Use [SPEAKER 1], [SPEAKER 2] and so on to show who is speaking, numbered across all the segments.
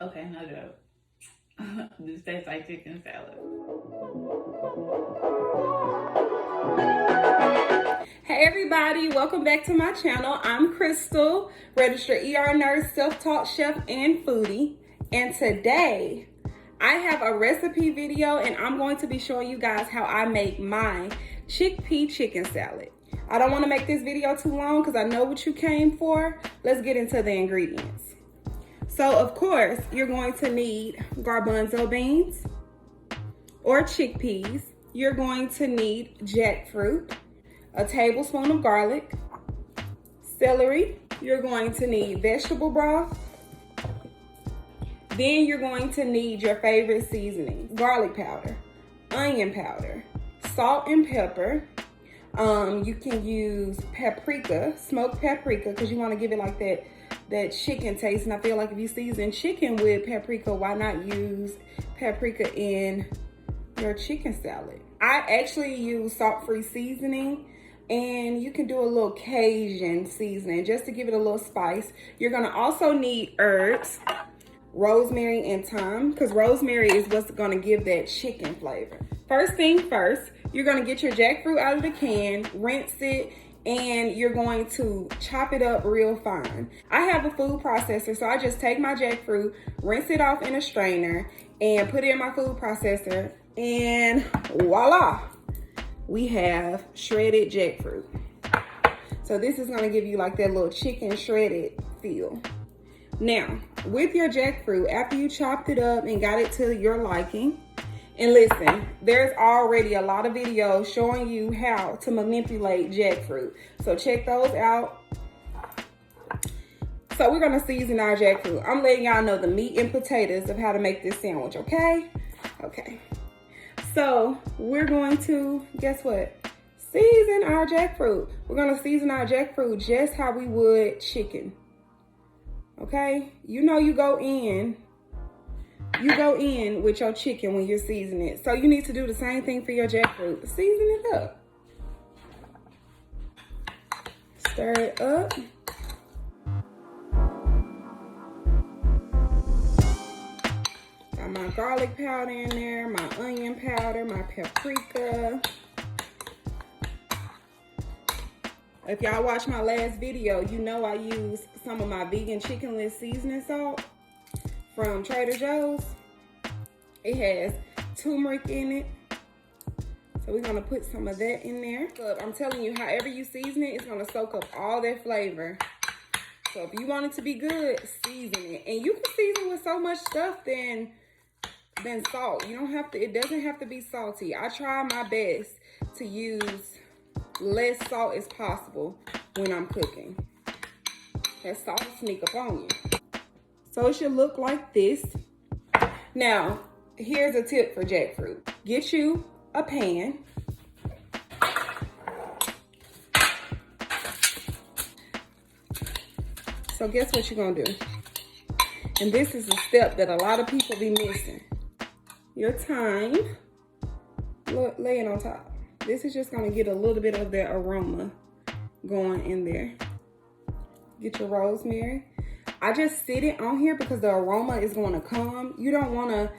[SPEAKER 1] Okay, no joke. This tastes like chicken salad.
[SPEAKER 2] Hey everybody, welcome back to my channel. I'm Crystal, registered ER nurse, self-taught chef, and foodie. And today, I have a recipe video and I'm going to be showing you guys how I make my chickpea chicken salad. I don't want to make this video too long because I know what you came for. Let's get into the ingredients. So of course, you're going to need garbanzo beans or chickpeas. You're going to need jackfruit, a tablespoon of garlic, celery. You're going to need vegetable broth. Then you're going to need your favorite seasonings: garlic powder, onion powder, salt and pepper. You can use paprika, smoked paprika, because you want to give it like that chicken taste. And I feel like if you season chicken with paprika, why not use paprika in your chicken salad? I actually use salt-free seasoning, and you can do a little Cajun seasoning just to give it a little spice. You're gonna also need herbs, rosemary and thyme, because rosemary is what's gonna give that chicken flavor. First thing first, you're gonna get your jackfruit out of the can, rinse it, and you're going to chop it up real fine. I have a food processor, so I just take my jackfruit, rinse it off in a strainer, and put it in my food processor, and voila, we have shredded jackfruit. So this is gonna give you like that little chicken shredded feel. Now, with your jackfruit, after you chopped it up and got it to your liking, and listen, there's already a lot of videos showing you how to manipulate jackfruit. So check those out. So we're gonna season our jackfruit. I'm letting y'all know the meat and potatoes of how to make this sandwich, okay? Okay. So we're going to, guess what? Season our jackfruit. We're gonna season our jackfruit just how we would chicken. Okay? You know you go in with your chicken when you're seasoning it. So you need to do the same thing for your jackfruit. Season it up. Stir it up. Got my garlic powder in there, my onion powder, my paprika. If y'all watched my last video, you know I used some of my vegan chickenless seasoning salt from Trader Joe's. It has turmeric in it. So we're gonna put some of that in there. So I'm telling you, however you season it, it's gonna soak up all that flavor. So if you want it to be good, season it. And you can season with so much stuff than salt. You don't have to, it doesn't have to be salty. I try my best to use less salt as possible when I'm cooking. That salt will sneak up on you. So it should look like this. Now, here's a tip for jackfruit. Get you a pan. So guess what you're gonna do? And this is a step that a lot of people be missing. Your thyme, lay it on top. This is just gonna get a little bit of that aroma going in there. Get your rosemary. I just sit it on here because the aroma is gonna come. You don't wanna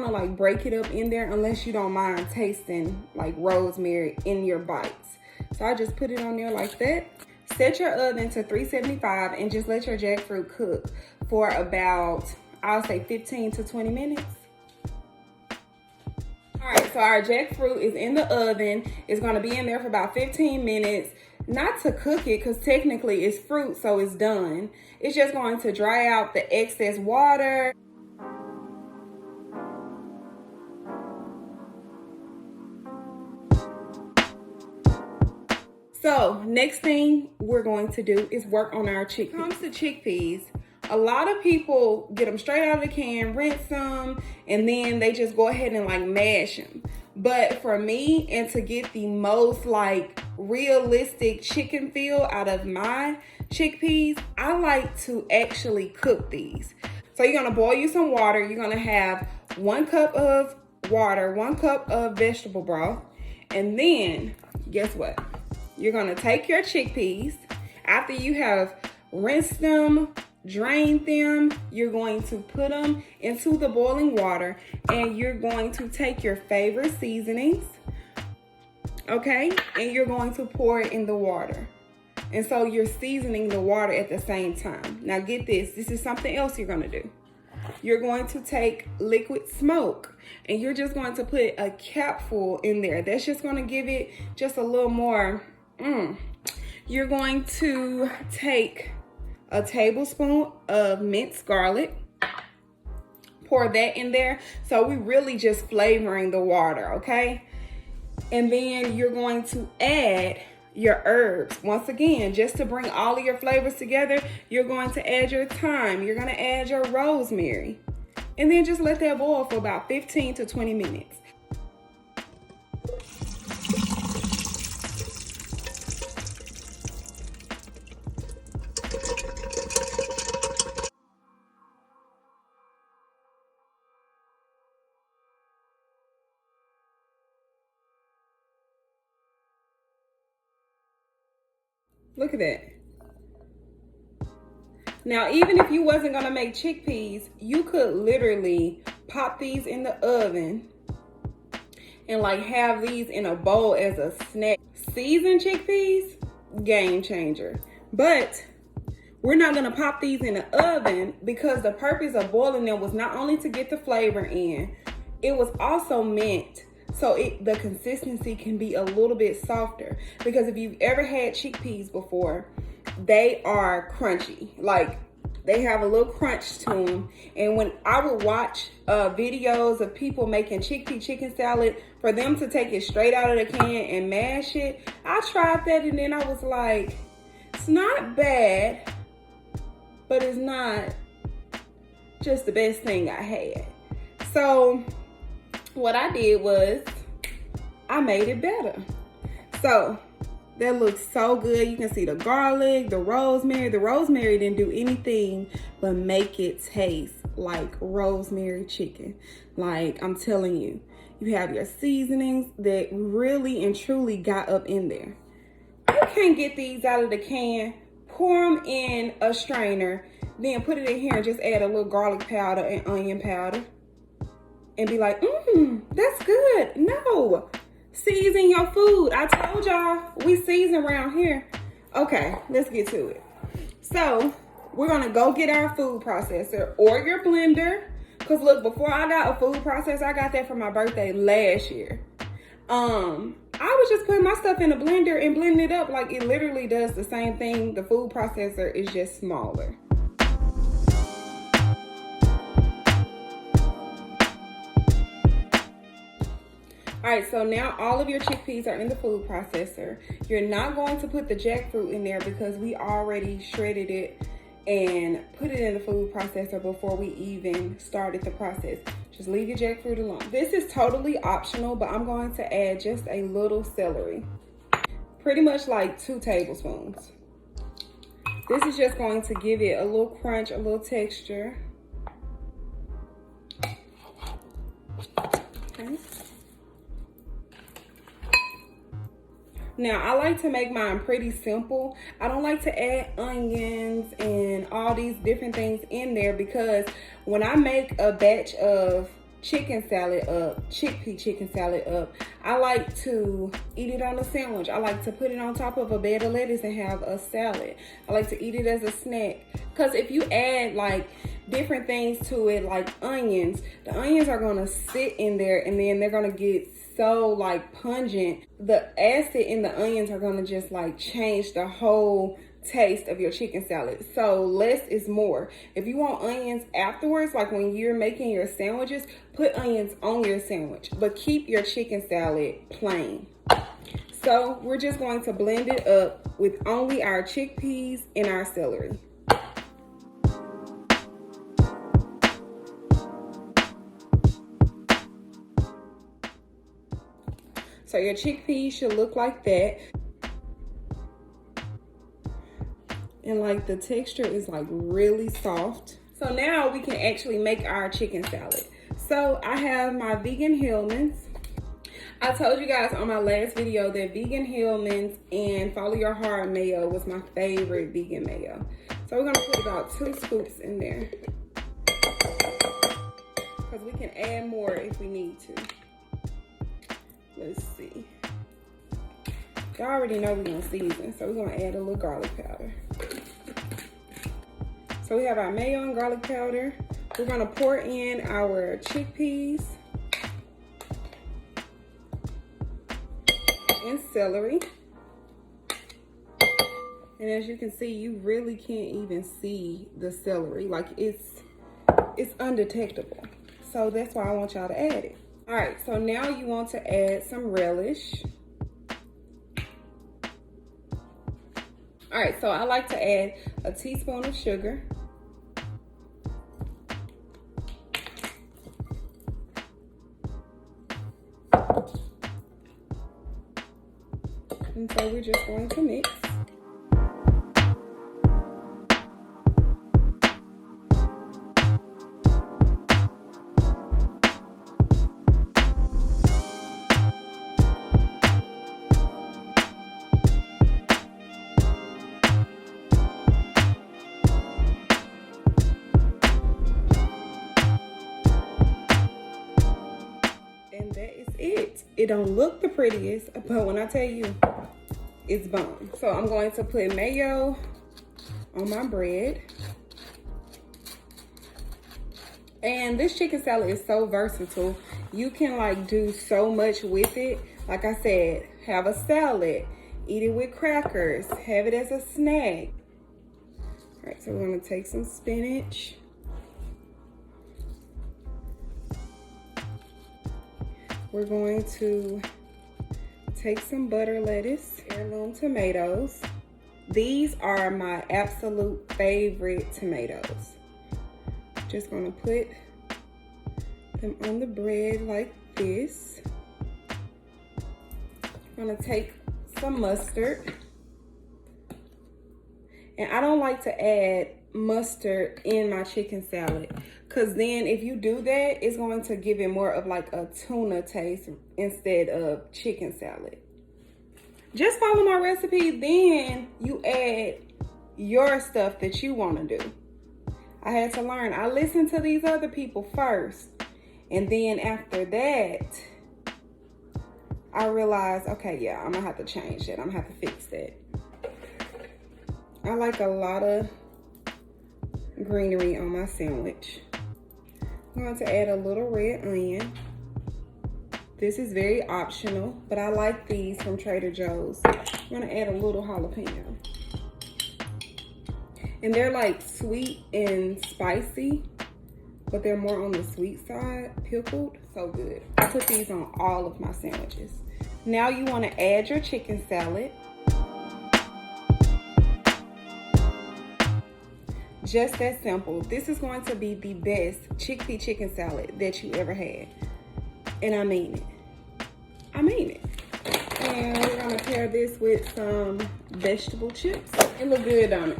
[SPEAKER 2] like break it up in there unless you don't mind tasting like rosemary in your bites. So I just put it on there like that. Set your oven to 375 and just let your jackfruit cook for about, I'll say 15 to 20 minutes. All right, so our jackfruit is in the oven. It's gonna be in there for about 15 minutes. Not to cook it, because technically it's fruit, so it's done. It's just going to dry out the excess water. So next thing we're going to do is work on our chickpeas. When it comes to chickpeas, a lot of people get them straight out of the can, rinse them, and then they just go ahead and like mash them. But for me, and to get the most like realistic chicken feel out of my chickpeas, I like to actually cook these. So you're gonna boil you some water. You're gonna have 1 cup of water, 1 cup of vegetable broth, and then guess what? You're gonna take your chickpeas after you have rinsed them, drain them. You're going to put them into the boiling water, and you're going to take your favorite seasonings, okay? And you're going to pour it in the water. And so you're seasoning the water at the same time. Now get this, this is something else you're gonna do. You're going to take liquid smoke, and you're just going to put a capful in there. That's just gonna give it just a little more, You're going to take a tablespoon of minced garlic, pour that in there. So we really just flavoring the water, okay? And then you're going to add your herbs. Once again, just to bring all of your flavors together, you're going to add your thyme, you're gonna add your rosemary, and then just let that boil for about 15 to 20 minutes. Look at that. Now, even if you wasn't gonna make chickpeas, you could literally pop these in the oven and like have these in a bowl as a snack. Seasoned chickpeas, game changer. But we're not gonna pop these in the oven because the purpose of boiling them was not only to get the flavor in, it was also meant so the consistency can be a little bit softer. Because if you've ever had chickpeas before, they are crunchy. Like, they have a little crunch to them. And when I would watch videos of people making chickpea chicken salad, for them to take it straight out of the can and mash it, I tried that and then I was like, it's not bad, but it's not just the best thing I had. So what I did was I made it better. So that looks so good. You can see the garlic, the rosemary. The rosemary didn't do anything but make it taste like rosemary chicken. Like, I'm telling you, you have your seasonings that really and truly got up in there. You can't get these out of the can, pour them in a strainer, then put it in here and just add a little garlic powder and onion powder and be like, that's good. No, season your food. I told y'all we season around here. Okay, let's get to it. So we're gonna go get our food processor or your blender. Cause look, before I got a food processor, I got that for my birthday last year. I was just putting my stuff in a blender and blending it up. Like, it literally does the same thing. The food processor is just smaller. All right, so now all of your chickpeas are in the food processor. You're not going to put the jackfruit in there because we already shredded it and put it in the food processor before we even started the process. Just leave your jackfruit alone. This is totally optional, but I'm going to add just a little celery. Pretty much like 2 tablespoons. This is just going to give it a little crunch, a little texture. Okay. Now, I like to make mine pretty simple. I don't like to add onions and all these different things in there because when I make a batch of chicken salad up, chickpea chicken salad up, I like to eat it on a sandwich. I like to put it on top of a bed of lettuce and have a salad. I like to eat it as a snack. Because if you add like different things to it, like onions, the onions are gonna sit in there and then they're gonna get so like pungent. The acid in the onions are gonna just like change the whole taste of your chicken salad. So less is more. If you want onions afterwards, like when you're making your sandwiches, put onions on your sandwich, but keep your chicken salad plain. So we're just going to blend it up with only our chickpeas and our celery. So your chickpeas should look like that. And like the texture is like really soft. So now we can actually make our chicken salad. So I have my vegan Hellmann's. I told you guys on my last video that vegan Hellmann's and Follow Your Heart mayo was my favorite vegan mayo. So we're gonna put about 2 scoops in there. Because we can add more if we need to. Let's see. Y'all already know we're gonna season, so we're gonna add a little garlic powder. So we have our mayo and garlic powder. We're gonna pour in our chickpeas and celery. And as you can see, you really can't even see the celery. Like it's undetectable. So that's why I want y'all to add it. All right, so now you want to add some relish. All right, so I like to add a teaspoon of sugar. And so we're just going to mix. And that is it. It don't look the prettiest, but when I tell you, it's bomb. So I'm going to put mayo on my bread. And this chicken salad is so versatile. You can like do so much with it. Like I said, have a salad, eat it with crackers, have it as a snack. All right, so we're gonna take some spinach. We're going to take some butter lettuce, heirloom tomatoes. These are my absolute favorite tomatoes. Just gonna put them on the bread like this. I'm gonna take some mustard. And I don't like to add mustard in my chicken salad, because then if you do that, it's going to give it more of like a tuna taste instead of chicken salad. Just follow my recipe, then you add your stuff that you want to do. I had to learn. I listened to these other people first, and then after that, I realized, okay, yeah, I'm gonna have to change that. I'm gonna have to fix that. I like a lot of greenery on my sandwich. I'm going to add a little red onion. This is very optional, but I like these from Trader Joe's. I'm gonna add a little jalapeno. And they're like sweet and spicy, but they're more on the sweet side, pickled. So good. I put these on all of my sandwiches. Now you wanna add your chicken salad. Just that simple. This is going to be the best chickpea chicken salad that you ever had. And I mean it. I mean it. And we're gonna pair this with some vegetable chips. It look good, don't it?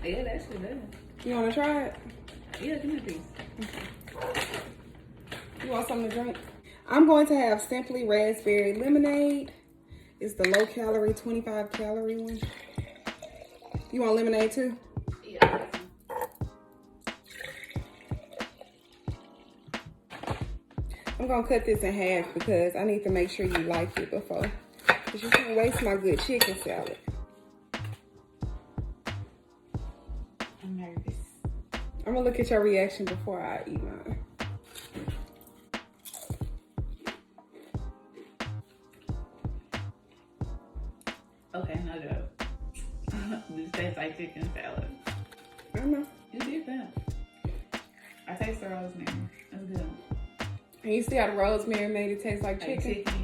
[SPEAKER 1] Yeah, that's good.
[SPEAKER 2] You wanna try it?
[SPEAKER 1] Yeah, give me a piece.
[SPEAKER 2] Okay. You want something to drink? I'm going to have Simply Raspberry Lemonade. It's the low calorie, 25 calorie one. You want lemonade too?
[SPEAKER 1] Yeah.
[SPEAKER 2] I'm gonna cut this in half because I need to make sure you like it before. Because you can't waste my good chicken salad.
[SPEAKER 1] I'm nervous.
[SPEAKER 2] I'm gonna look at your reaction before I eat mine.
[SPEAKER 1] Okay, no joke. This tastes like chicken salad.
[SPEAKER 2] I know.
[SPEAKER 1] You did that. I taste the rosemary. That's good.
[SPEAKER 2] And you see how the rosemary made it taste like
[SPEAKER 1] Like
[SPEAKER 2] chicken?
[SPEAKER 1] chicken,